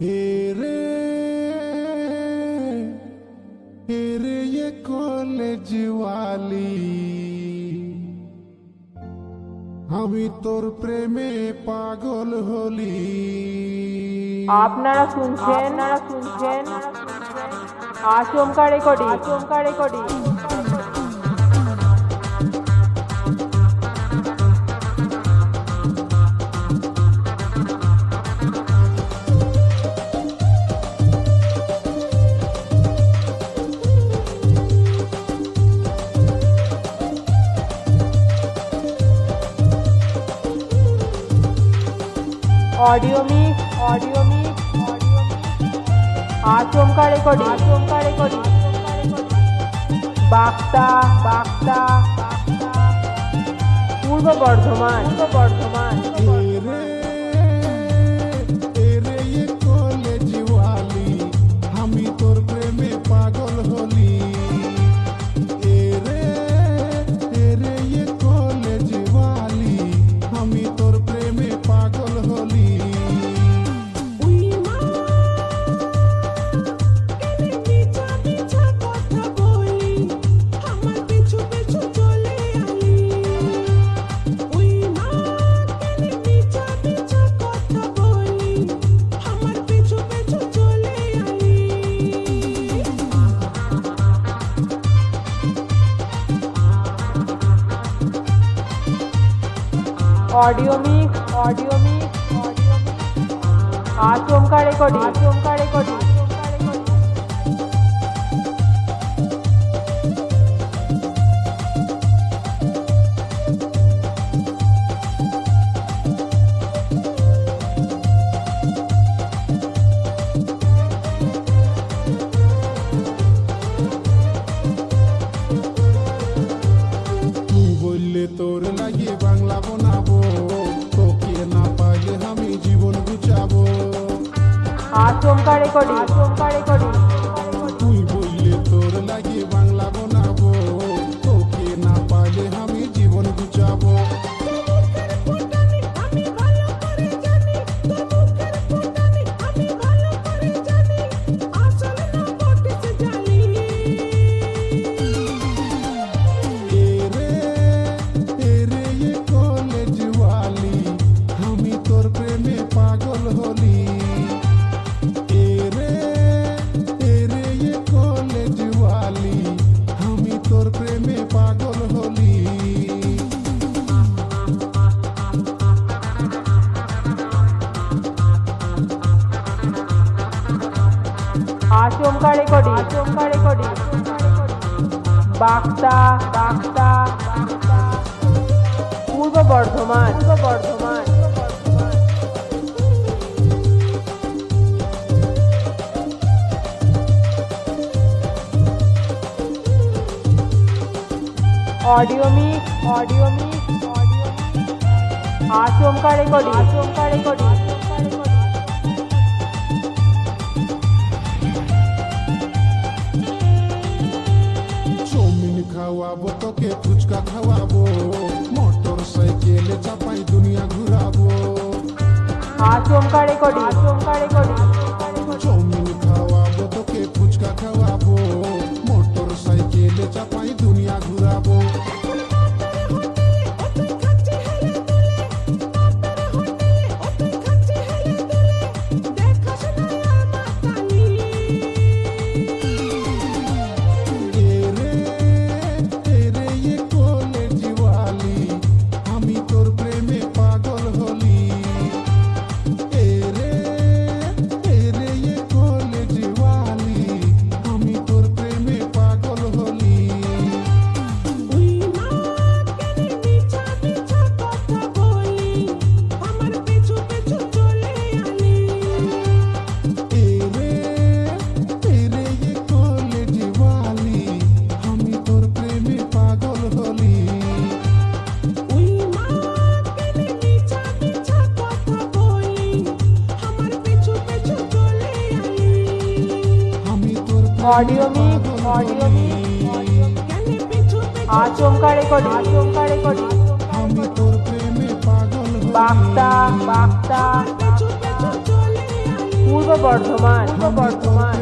হেরে হেরে ये কলেজ वाली আমি তোর প্রেমে পাগল হলি। আপনারা শুনছেন আচমকা রেকর্ডিং। ऑडियो मिक्स आचमका रेकर्डिंग बाक्ता पूर्व बर्धमान হেরে হেরে ये কলেজ वाली আমি তোর প্রেমে পাগল হলি। হেরে হেরে ये কলেজ वाली আমি তোর প্রেমে পাগল হলি। ऑडियो मिक्स आचमका रेकर्डिंग তুই বললে তোর লাগে বাংলা বানাবো, তোকে না পাইলে আমি জীবন গুছাবো। आचमका रेकर्डिंग তুই বললে তোর লাগে বাংলা বানাবো, তোকে না পাইলে আমি জীবন গুছাবো। হেরে হেরে ये কলেজ वाली আমি তোর প্রেমে পাগল হলি। হেরে হেরে ये কলেজ वाली আমি তোর প্রেমে পাগল হলি। आचमका रेकर्डिंग बाक्ता पूर्व बर्धमान ऑडियो मिक्स आचमका रेकर्डिंग চাউমিন খাওয়াবো তোকে, ফুচকা খাওয়াবো, মোটর সাইকেলে চাপাই দুনিয়া ঘুরাবো। आचमका रेकर्डिंग চাউমিন খাওয়াবো তোকে, ফুচকা খাওয়াবো, মোটর সাইকেলে চাপাই দুনিয়া ঘুরাবো। হেরে হেরে ये কলেজ वाली আমি তোর প্রেমে পাগল হলি। হেরে হেরে ये কলেজ वाली আমি তোর প্রেমে পাগল হলি। হেরে হেরে ये কলেজ वाली আমি তোর প্রেমে পাগল হলি। আমি তোর ऑडियो मिक्स आचमका रेकर्डिंग আমি তোর প্রেমে পাগল হলি। बाक्ता পূর্ব বর্ধমান